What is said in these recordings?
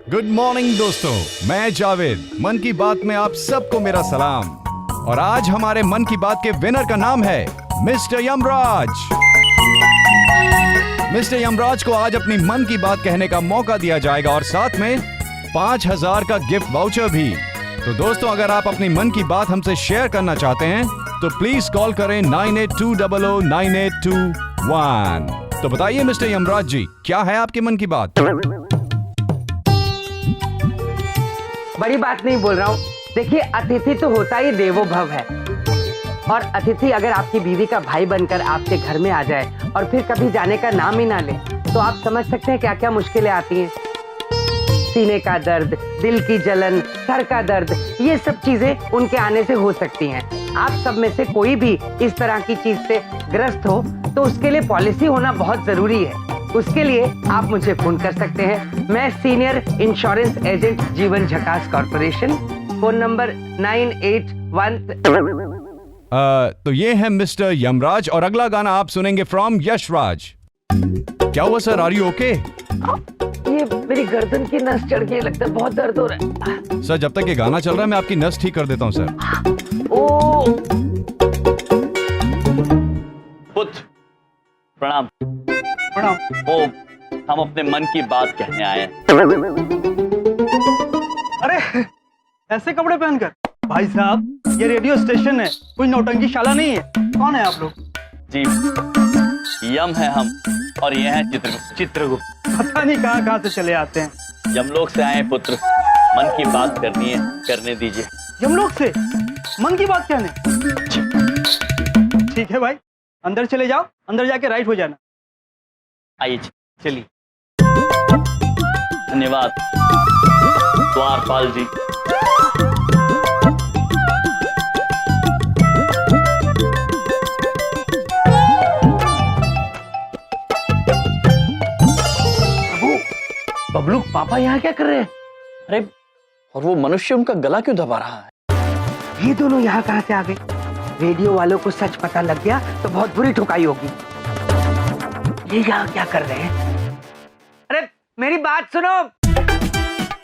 Good morning दोस्तों, मैं जावेद। मन की बात में आप सबको मेरा सलाम। और आज हमारे मन की बात के विनर का नाम है मिस्टर यमराज। मिस्टर यमराज को आज अपनी मन की बात कहने का मौका दिया जाएगा और साथ में 5000 का गिफ्ट वाउचर भी। तो दोस्तों, अगर आप अपनी मन की बात हमसे शेयर करना चाहते हैं तो प्लीज कॉल करें 9820098221। तो बताइए मिस्टर यमराज जी, क्या है आपके मन की बात? बड़ी बात नहीं बोल रहा हूँ। देखिए, अतिथि तो होता ही देवो भव है, और अतिथि अगर आपकी बीवी का भाई बनकर आपके घर में आ जाए और फिर कभी जाने का नाम ही ना ले, तो आप समझ सकते हैं क्या क्या मुश्किलें आती हैं। सीने का दर्द, दिल की जलन, सर का दर्द, ये सब चीजें उनके आने से हो सकती हैं। आप सब में से कोई भी इस तरह की चीज से ग्रस्त हो तो उसके लिए पॉलिसी होना बहुत जरूरी है। उसके लिए आप मुझे फोन कर सकते हैं। मैं सीनियर इंश्योरेंस एजेंट जीवन झकास कॉर्पोरेशन, फोन नंबर 981। तो ये है मिस्टर यमराज और अगला गाना आप सुनेंगे फ्रॉम यशराज। क्या हुआ सर, आर यू ओके? ये मेरी गर्दन की नस चढ़ गई, लगता है बहुत दर्द हो रहा है। सर, जब तक ये गाना चल रहा है मैं आपकी नस ठीक कर देता हूँ सर। ओ पुत्र प्रणाम। प्रणाम। वो हम अपने मन की बात कहने आए हैं। अरे ऐसे कपड़े पहनकर? भाई साहब, ये रेडियो स्टेशन है, कोई नौटंकी शाला नहीं है। कौन है आप लोग? जी, यम है हम, और ये है चित्रगुप्त। पता नहीं कहाँ से चले आते हैं। यमलोक से आए पुत्र, मन की बात करनी है, करने दीजिए। यमलोक से मन की बात कहने? ठीक है भाई, अंदर चले जाओ, अंदर जाके राइट हो जाना। आइए चलिए। धन्यवाद द्वारपाल जी। बबलू, पापा यहाँ क्या कर रहे हैं? अरे, और वो मनुष्य उनका गला क्यों दबा रहा है? ये दोनों यहाँ कहाँ से आ गए? रेडियो वालों को सच पता लग गया तो बहुत बुरी ठुकाई होगी। ये यहाँ क्या कर रहे हैं? अरे मेरी बात सुनो।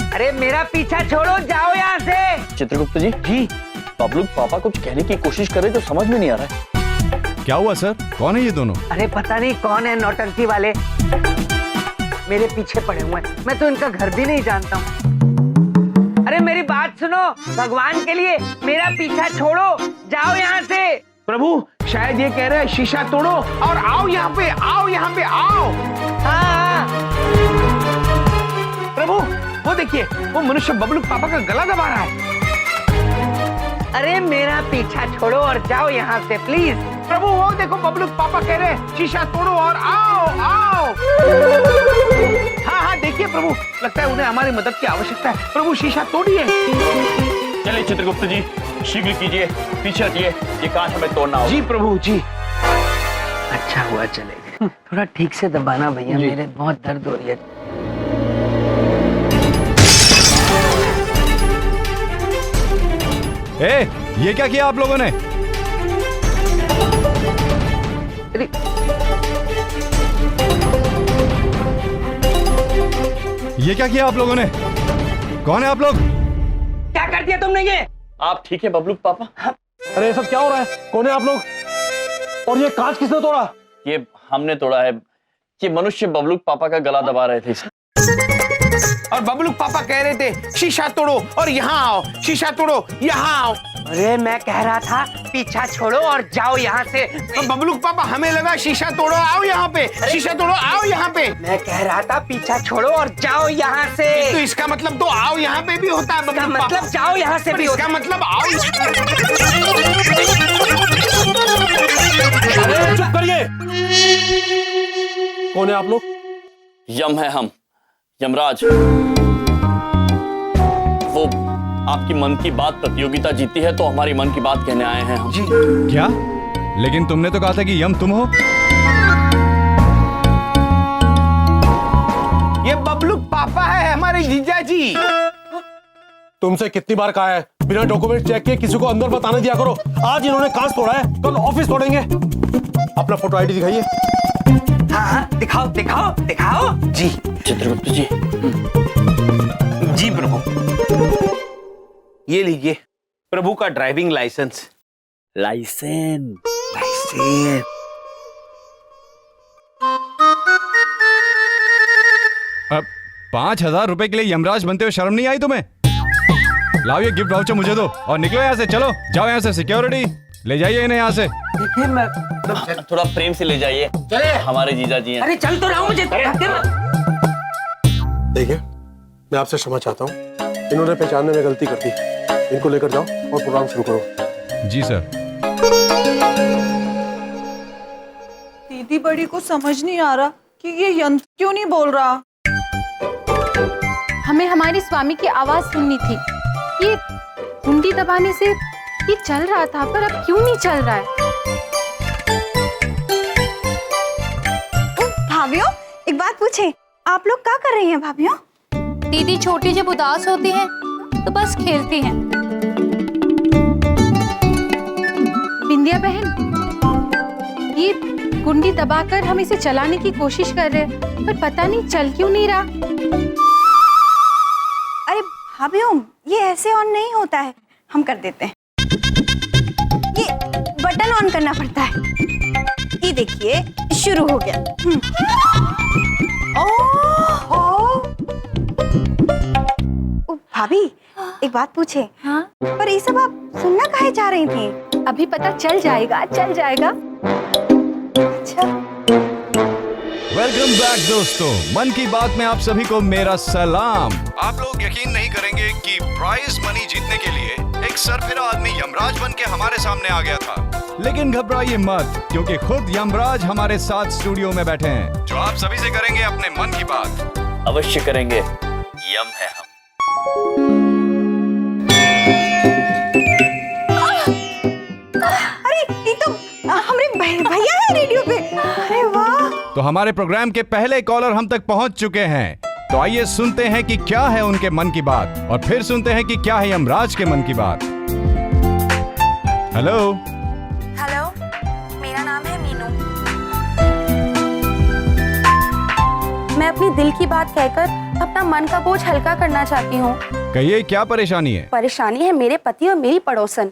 अरे मेरा पीछा छोड़ो, जाओ यहाँ से। चित्रगुप्त जी। जी। बबलू पापा कुछ कहने की कोशिश करे जो समझ में नहीं आ रहा है। क्या हुआ सर, कौन है ये दोनों? अरे पता नहीं कौन है, नौटंकी वाले मेरे पीछे पड़े हुए हैं। मैं तो इनका घर भी नहीं जानता हूँ। अरे मेरी बात सुनो, भगवान के लिए मेरा पीछा छोड़ो, जाओ यहाँ से। प्रभु, शायद ये कह रहे हैं शीशा तोड़ो और आओ यहाँ पे, आओ यहाँ पे, आओ। हाँ। प्रभु, वो देखिए, वो मनुष्य बबलू पापा का गला दबा रहा है। अरे मेरा पीछा छोड़ो और जाओ यहाँ से प्लीज। प्रभु, वो देखो, बबलू पापा कह रहे हैं शीशा तोड़ो और आओ, आओ। हाँ हाँ, देखिए प्रभु, लगता है उन्हें हमारी मदद की आवश्यकता है। प्रभु, शीशा तोड़िए। चलिए चित्रगुप्त जी, शीघ्र कीजिए, पीछे हटिए, ये कांच हमें तोड़ना होगा। जी प्रभु जी। अच्छा हुआ चले गए। थोड़ा ठीक से दबाना भैया, मेरे बहुत दर्द हो रही है। ए, ये क्या किया आप लोगों ने? ये क्या किया आप लोगों ने? कौन है आप लोग? क्या कर दिया तुमने ये? आप ठीक है बबलू पापा? अरे ये सब क्या हो रहा है? कौन है आप लोग? और ये कांच किसने तोड़ा? ये हमने तोड़ा है। ये मनुष्य बबलू पापा का गला दबा रहे थे। और बबलू पापा कह रहे थे शीशा तोड़ो और यहाँ आओ, शीशा तोड़ो, यहाँ आओ। अरे मैं कह रहा था पीछा छोड़ो और जाओ यहाँ से। तो बबलू पापा, हमें लगा शीशा तोड़ो, आओ यहाँ पे, शीशा तोड़ो, आओ यहाँ पे। मैं कह रहा था पीछा छोड़ो और जाओ यहाँ से। तो इसका मतलब तो आओ यहाँ पे भी होता है इसका बबलू पापा। मतलब जाओ यहाँ से भी इसका मतलब आओ। अरे चुप करिए। कौन है आप लोग? यम है हम, यमराज। वो आपकी मन की बात प्रतियोगिता जीती है तो हमारी मन की बात कहने आए हैं हम। जी। क्या? लेकिन तुमने तो कहा था कि यम तुम हो। ये बबलू पापा है, हमारे जीजा जी। तुमसे कितनी बार कहा है बिना डॉक्यूमेंट चेक किए किसी को अंदर मत आने दिया करो। आज इन्होंने कांच तोड़ा है, कल ऑफिस तोड़ेंगे। अपना फोटो आईडी दिखाइए। हाँ दिखाओ दिखाओ दिखाओ जी। चित्रगुप्त जी, जी प्रभु, ये लीजिए प्रभु का ड्राइविंग लाइसेंस। लाइसेंस। लाइसेंस। अब 5,000 रुपए के लिए यमराज बनते हुए शर्म नहीं आई तुम्हें? लाओ ये गिफ्ट वाउचर मुझे दो और निकलो यहाँ से। चलो जाओ यहाँ से, सिक्योरिटी ले जाइए इन्हें यहाँ से। देखिए मैं थोड़ा प्रेम से ले जाइए, चले। हमारे जीजा जी हैं। अरे चल तो रहा हूँ, मुझे धक्के मत। देखिए, मैं आपसे क्षमा चाहता हूँ, इन्होंने पहचानने में गलती कर दी। इनको लेकर जाओ और प्रोग्राम शुरू करो। जी सर। दीदी बड़ी को समझ नहीं आ रहा कि ये यंत्र क्यों नहीं बोल रहा। हमें हमारे स्वामी की आवाज सुननी थी। ये कुंडी दबाने से ये चल रहा था, पर अब क्यों नहीं चल रहा है? भाभियों, एक बात पूछे, आप लोग क्या कर रही हैं भाभियों? दीदी छोटी जब उदास होती हैं तो बस खेलती हैं। बिंदिया बहन, ये कुंडी दबाकर हम इसे चलाने की कोशिश कर रहे हैं, पर पता नहीं चल क्यों नहीं रहा। अरे भाभियों, ये ऐसे ऑन नहीं होता है, हम कर देते हैं। ये बटन ऑन करना पड़ता है। ये देखिए, शुरू हो गया। ओ भाभी, एक बात पूछे? हाँ? पर ये सब आप सुनना काहे जा रही थी? अभी पता चल जाएगा, चल जाएगा। अच्छा। वेलकम बैक दोस्तों, मन की बात में आप सभी को मेरा सलाम। आप लोग यकीन नहीं करेंगे कि प्राइज मनी जीतने के लिए एक सरफिरा आदमी यमराज बन के हमारे सामने आ गया था। लेकिन घबराइए मत, क्योंकि खुद यमराज हमारे साथ स्टूडियो में बैठे हैं, जो आप सभी से करेंगे अपने मन की बात। अवश्य करेंगे, यम है हम। अरे ये तो हमारे भैया है रेडियो पे। अरे वाह। तो हमारे प्रोग्राम के पहले कॉलर हम तक पहुंच चुके हैं। तो आइए सुनते हैं कि क्या है उनके मन की बात, और फिर सुनते हैं कि क्या है यमराज के मन की बात। हेलो। हेलो, मेरा नाम है मीनू। मैं अपनी दिल की बात कहकर अपना मन का बोझ हल्का करना चाहती हूँ। कहिए क्या परेशानी है? परेशानी है मेरे पति और मेरी पड़ोसन।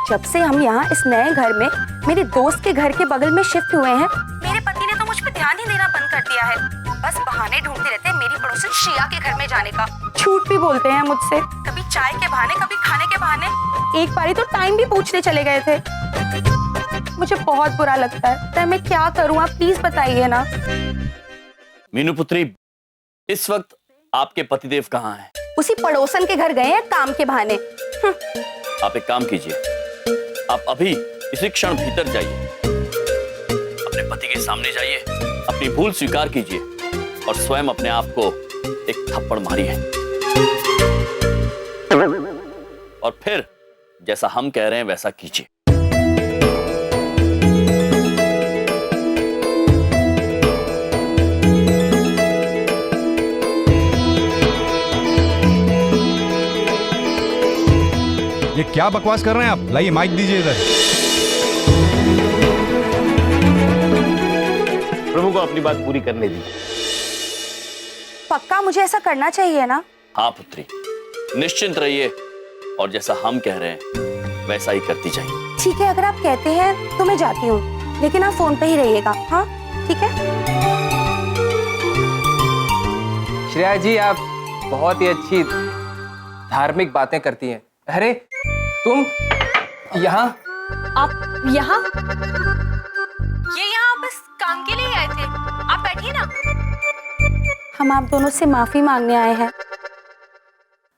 जब से हम यहाँ इस नए घर में मेरे दोस्त के घर के बगल में शिफ्ट हुए हैं, मेरे पति ने तो मुझ पे ध्यान ही देना बंद कर दिया है। बस बहाने ढूंढते रहते हैं मेरी पड़ोसन श्रिया के घर में जाने का। झूठ भी बोलते हैं मुझसे, कभी चाय के बहाने, कभी खाने के बहाने। एक बारी तो टाइम भी पूछने चले गए थे। मुझे बहुत बुरा लगता है, तो मैं क्या करूँ, आप प्लीज बताइए ना। मीनू पुत्री, इस वक्त आपके पतिदेव कहाँ हैं? उसी पड़ोसन के घर गए हैं काम के बहाने। आप एक काम कीजिए, आप अभी इसी क्षण भीतर जाइए, अपने पति के सामने जाइए, अपनी भूल स्वीकार कीजिए और स्वयं अपने आप को एक थप्पड़ मारिए। और फिर जैसा हम कह रहे हैं वैसा कीजिए। ये क्या बकवास कर रहे हैं आप? लाइए माइक दीजिए इधर। प्रभु को अपनी बात पूरी करने दी। पक्का मुझे ऐसा करना चाहिए ना? हाँ पुत्री, निश्चिंत रहिए और जैसा हम कह रहे हैं वैसा ही करती जाइए। ठीक है, अगर आप कहते हैं तो मैं जाती हूँ, लेकिन आप फोन पे ही रहिएगा। हाँ ठीक है। श्रेया जी, आप बहुत ही अच्छी धार्मिक बातें करती हैं। अरे तुम यहाँ? आप यहाँ? ये यहाँ बस काम के लिए आए थे, आप बैठिए ना। हम आप दोनों से माफी मांगने आए हैं।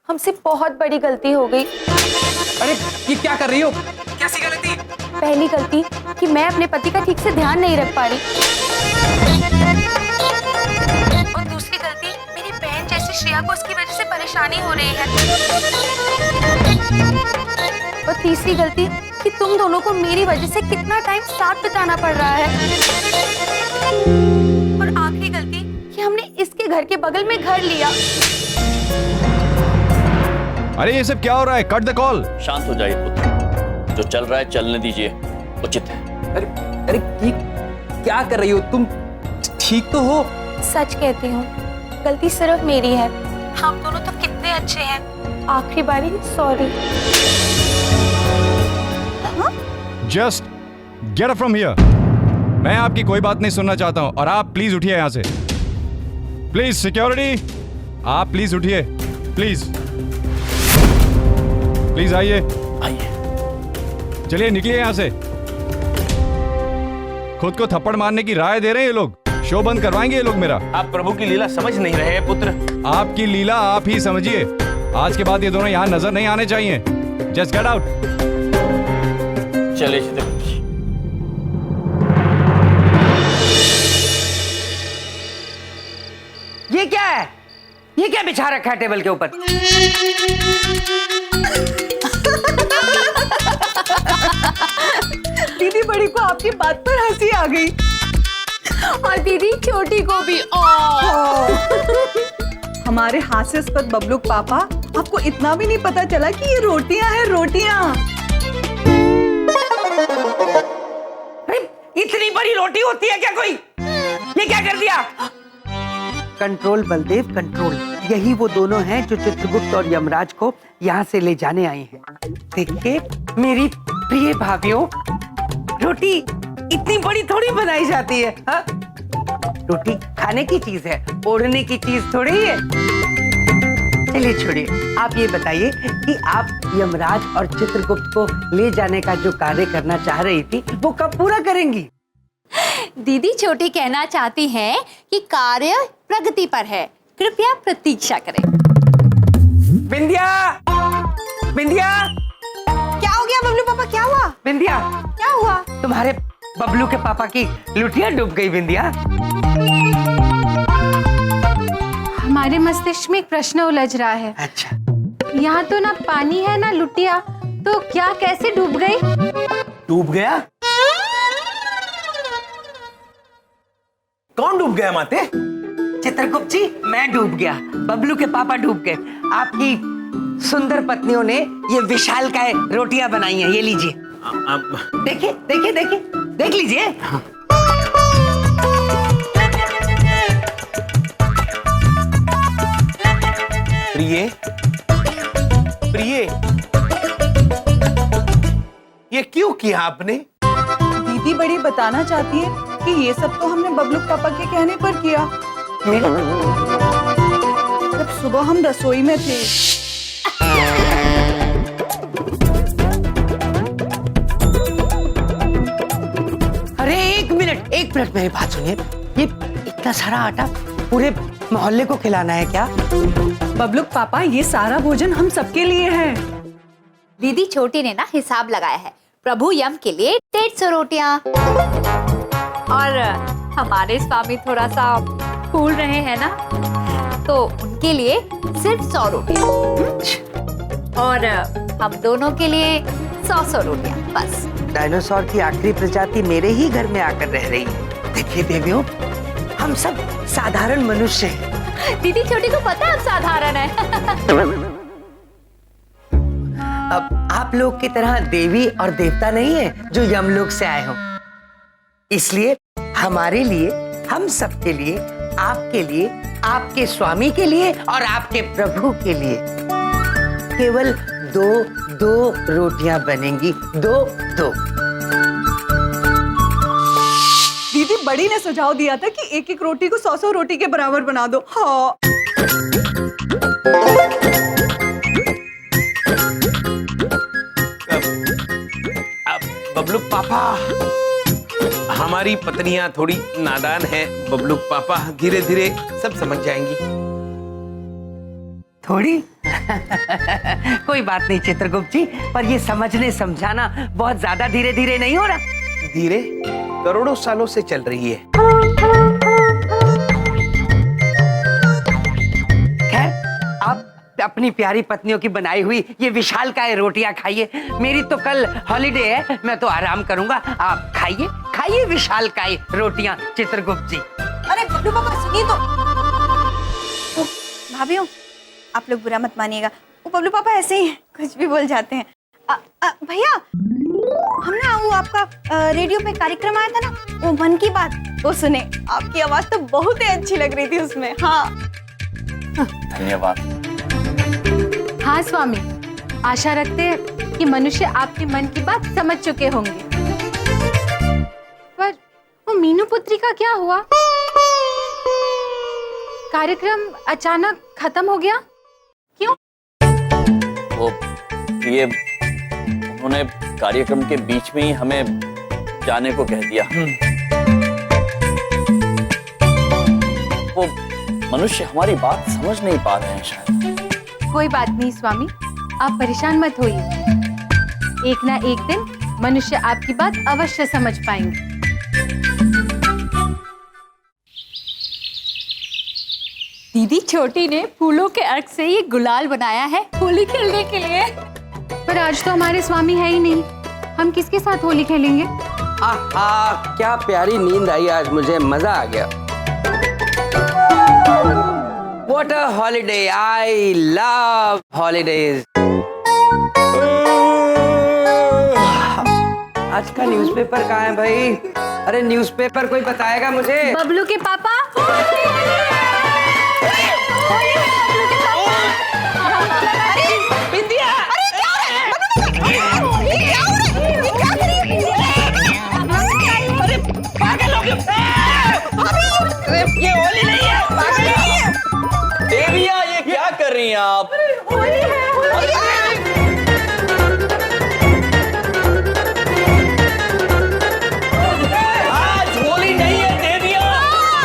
हमसे बहुत बड़ी गलती हो गई। अरे ये क्या कर रही हो? कैसी गलती? पहली गलती कि मैं अपने पति का ठीक से ध्यान नहीं रख पा रही, और दूसरी गलती मेरी बहन जैसी श्रेया को उसकी वजह से परेशानी हो रही है, और तीसरी गलती कि तुम दोनों को मेरी वजह से कितना टाइम साथ बिताना पड़ रहा है, और आखिरी गलती कि हमने इसके घर के बगल में घर लिया। अरे ये सब क्या हो रहा है? Cut the call. शांत हो जाइए पुत्र, जो चल रहा है चलने दीजिए, उचित है। अरे अरे ये क्या कर रही हो तुम? ठीक तो हो? सच कहती हूँ, गलती सिर्फ मेरी है। हम दोनों तो कितने अच्छे हैं। आखिरी बारी sorry. Just get up from here. मैं आपकी कोई बात नहीं सुनना चाहता हूं और आप प्लीज उठिए यहां से। प्लीज सिक्योरिटी, आप प्लीज उठिए, प्लीज प्लीज आइए, आइए। चलिए निकलिए यहां से। खुद को थप्पड़ मारने की राय दे रहे हैं ये लोग। शो बंद करवाएंगे ये लोग मेरा। आप प्रभु की लीला समझ नहीं रहे हैं पुत्र। आपकी लीला आप ही समझिए। आज के बाद ये दोनों यहां नजर नहीं आने चाहिए। Just get out. चलिए चित्रगुप्त जी। ये क्या है? ये क्या बिछा रखा है टेबल के ऊपर? दीदी बड़ी को आपकी बात पर हंसी आ गई और दीदी छोटी को भी। हमारे हास्यास्पद बबलूक पापा, आपको इतना भी नहीं पता चला कि ये रोटियां हैं, रोटियां। अरे इतनी बड़ी रोटी होती है क्या कोई? ये क्या कर दिया? Control Baldev control. यही वो दोनों हैं जो चित्रगुप्त और यमराज को यहाँ से ले जाने आई हैं। देखिए मेरी प्रिय भाभीओ, रोटी इतनी बड़ी थोड़ी बनाई जाती है, हा? रोटी खाने की चीज है, ओढ़ने की चीज थोड़ी है। चलिए छोड़िए, आप ये बताइए कि आप यमराज और चित्रगुप्त को ले जाने का जो कार्य करना चाह रही थी वो कब पूरा करेंगी? दीदी छोटी कहना चाहती हैं कि कार्य प्रगति पर है, कृपया प्रतीक्षा करें। बिंदिया, बिंदिया, क्या हो गया बबलू पापा, क्या हुआ? बिंदिया, क्या हुआ? तुम्हारे बबलू के पापा की लुटिया डूब गई। बिंदिया, हमारे मस्तिष्क में एक प्रश्न उलझ रहा है। अच्छा, यहाँ तो ना पानी है ना लुटिया, तो क्या कैसे डूब गई? डूब गया? कौन डूब गया माते? चित्रगुप्त जी, मैं डूब गया, बबलू के पापा डूब गए। आपकी सुंदर पत्नियों ने ये विशालकाय रोटियां बनाई हैं, ये लीजिए। देखिए देखिए देखिए, देख लीजिए। प्रिय, प्रिय, ये क्यों किया आपने? दीदी बड़ी बताना चाहती है कि ये सब तो हमने बबलूक पापा के कहने पर किया, जब सुबह हम रसोई में थे। अरे एक मिनट मेरी बात सुनिए। ये इतना सारा आटा पूरे मोहल्ले को खिलाना है क्या? बबलूक पापा, ये सारा भोजन हम सबके लिए है। दीदी छोटी ने ना हिसाब लगाया है, प्रभु यम के लिए 150 रोटियां और हमारे स्वामी थोड़ा सा फूल रहे हैं ना, तो उनके लिए सिर्फ 100 रोटियां और हम दोनों के लिए 100 रोटियां बस। डायनासोर की आखिरी प्रजाति मेरे ही घर में आकर रह रही है। देखिए देवियों, हम सब साधारण मनुष्य हैं। दीदी छोटी को पता है हम साधारण है। अब आप लोग की तरह देवी और देवता नहीं है जो यमलोक से आए हो। इसलिए हमारे लिए, हम सबके लिए, आपके लिए, आपके स्वामी के लिए और आपके प्रभु के लिए केवल दो रोटियां बनेंगी। दो। दीदी बड़ी ने सुझाव दिया था कि एक एक रोटी को 100 रोटी के बराबर बना दो। हाँ। बबलूक पापा, हमारी पत्नियां थोड़ी नादान हैं। बबलूक पापा धीरे धीरे सब समझ जाएंगी। थोड़ी कोई बात नहीं चित्रगुप्त जी, पर ये समझने समझाना बहुत ज्यादा धीरे धीरे नहीं हो रहा? धीरे करोड़ों सालों से चल रही है। खैर, आप अपनी प्यारी पत्नियों की बनाई हुई ये विशालकाय रोटियां खाइए। मेरी तो कल हॉलिडे है, मैं तो आराम करूंगा। आप खाइए विशालकाय रोटियां चित्रगुप्त जी। अरे बबलू पापा सुनिए तो। भाभीओ, आप लोग बुरा मत मानिएगा, वो बबलू पापा ऐसे ही कुछ भी बोल जाते हैं। भैया, हमने वो आपका रेडियो पे कार्यक्रम आया था ना, वो मन की बात, वो सुने। आपकी आवाज तो बहुत ही अच्छी लग रही थी उसमें। हाँ धन्यवाद। हाँ स्वामी, आशा रखते हैं कि मनुष्य आपके मन की बात समझ चुके होंगे। पर वो मीनू पुत्री का क्या हुआ? कार्यक्रम अचानक खत्म हो गया, क्यों? वो प्रिय, उन्होंने कार्यक्रम के बीच में ही हमें जाने को कह दिया। वो मनुष्य हमारी बात समझ नहीं पा रहे हैं शायद। कोई बात नहीं स्वामी, आप परेशान मत होइए। एक ना एक दिन मनुष्य आपकी बात अवश्य समझ पाएंगे। दीदी छोटी ने फूलों के अर्क से ये गुलाल बनाया है होली खेलने के लिए। पर आज तो हमारे स्वामी है ही नहीं, हम किसके साथ होली खेलेंगे? आहा, क्या प्यारी नींद आई आज, मुझे मजा आ गया। What a holiday! I love holidays. आज का न्यूज़पेपर कहाँ है भाई? अरे न्यूज़पेपर कोई बताएगा मुझे? बबलू के पापा। ये होली नहीं है, पागल है। देविया, ये क्या कर रही हैं आप? आज होली नहीं है देविया।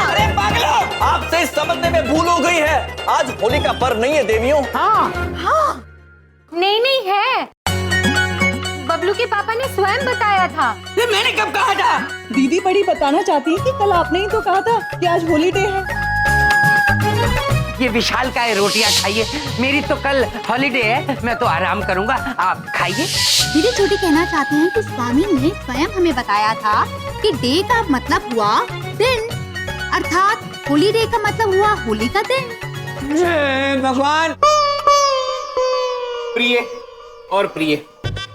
अरे पागलो, आपसे इस समझने में भूल हो गई है। आज होली का पर्व नहीं है देवियों। नहीं है, बबलू के पापा ने स्वयं बताया था। ये मैंने कब कहा था? दीदी बड़ी बताना चाहती है कि कल आपने ही तो कहा था कि आज होली डे है। ये विशाल का है, रोटियां खाइए, मेरी तो कल हॉलीडे है, मैं तो आराम करूंगा, आप खाइए। दीदी छोटी कहना चाहती हैं कि स्वामी ने स्वयं हमें बताया था कि डे का मतलब हुआ दिन, अर्थात होली डे का मतलब हुआ होली का दिन। भगवान। प्रिय और प्रिय,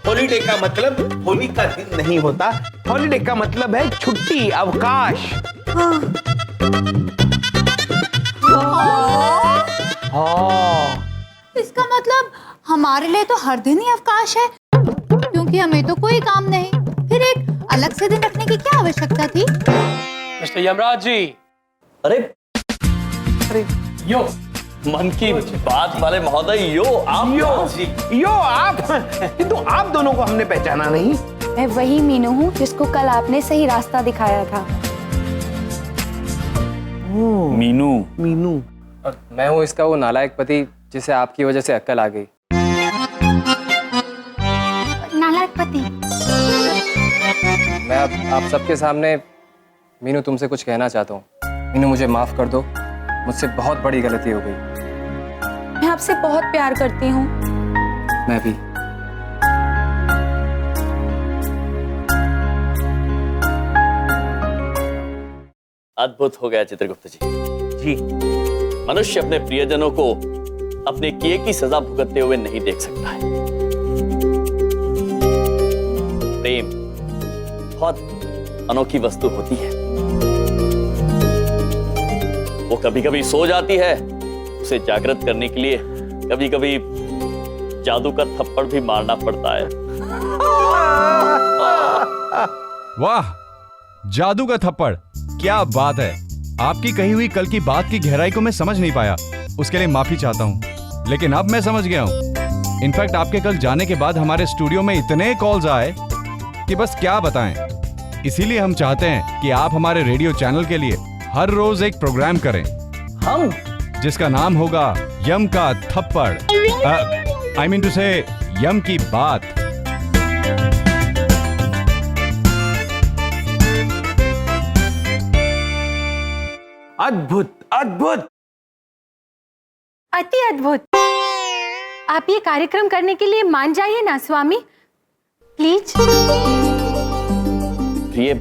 हॉलीडे का मतलब होली का दिन नहीं होता। हॉलीडे का मतलब है छुट्टी, अवकाश। इसका मतलब हमारे लिए तो हर दिन ही अवकाश है, क्योंकि हमें तो कोई काम नहीं। फिर एक अलग से दिन रखने की क्या आवश्यकता थी? मिस्टर यमराज जी। अरे यो मन की बात वाले महोदय, यो आप। यो आप, किंतु आप दोनों को हमने पहचाना नहीं। मैं वही मीनू हूँ जिसको कल आपने सही रास्ता दिखाया था। मीनू। मीनू। और मैं हूँ इसका वो नालायक पति जिसे आपकी वजह से अक्ल आ गई। नालायक पति। मैं अब आप सबके सामने मीनू तुमसे कुछ कहना चाहता हूँ। मीनू, मुझे माफ कर दो, मुझसे बहुत बड़ी गलती हो गई। मैं आपसे बहुत प्यार करती हूँ। मैं भी। अद्भुत हो गया चित्रगुप्त जी। जी। मनुष्य अपने प्रियजनों को अपने किए की सजा भुगतते हुए नहीं देख सकता है। प्रेम बहुत अनोखी वस्तु होती है। वो कभी कभी सो जाती है, उसे जागृत करने के लिए कभी कभी जादू का थप्पड़ भी मारना पड़ता है। वाह, जादू का थप्पड़, क्या बात है। आपकी कही हुई कल की बात की गहराई को मैं समझ नहीं पाया, उसके लिए माफी चाहता हूँ, लेकिन अब मैं समझ गया हूँ। इनफैक्ट आपके कल जाने के बाद हमारे स्टूडियो में इतने कॉल्स आए कि बस क्या बताएं। इसीलिए हम चाहते हैं कि आप हमारे रेडियो चैनल के लिए हर रोज एक प्रोग्राम करें, हम जिसका नाम होगा यम का थप्पड़। आई मीन टू से यम की बात। अद्भुत, अद्भुत, अति अद्भुत। आप ये कार्यक्रम करने के लिए मान जाइए ना स्वामी, प्लीज। प्रिय,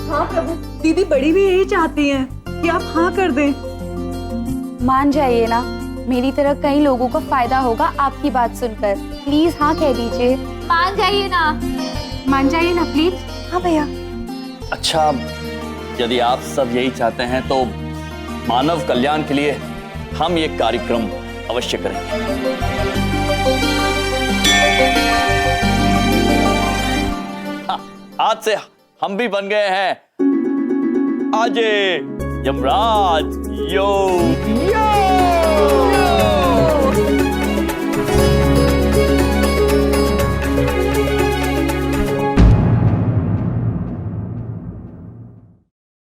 हाँ प्रभु, दीदी बड़ी भी यही चाहती हैं कि आप हाँ कर दें। मान जाइए ना, मेरी तरह कई लोगों को फायदा होगा आपकी बात सुनकर। प्लीज हाँ कह दीजिए। मान जाइए ना। मान जाइए ना प्लीज। हाँ भैया। अच्छा, यदि आप सब यही चाहते हैं तो मानव कल्याण के लिए हम ये कार्यक्रम अवश्य करेंगे। हाँ, आज से हम भी बन गए हैं अजय यमराज यो।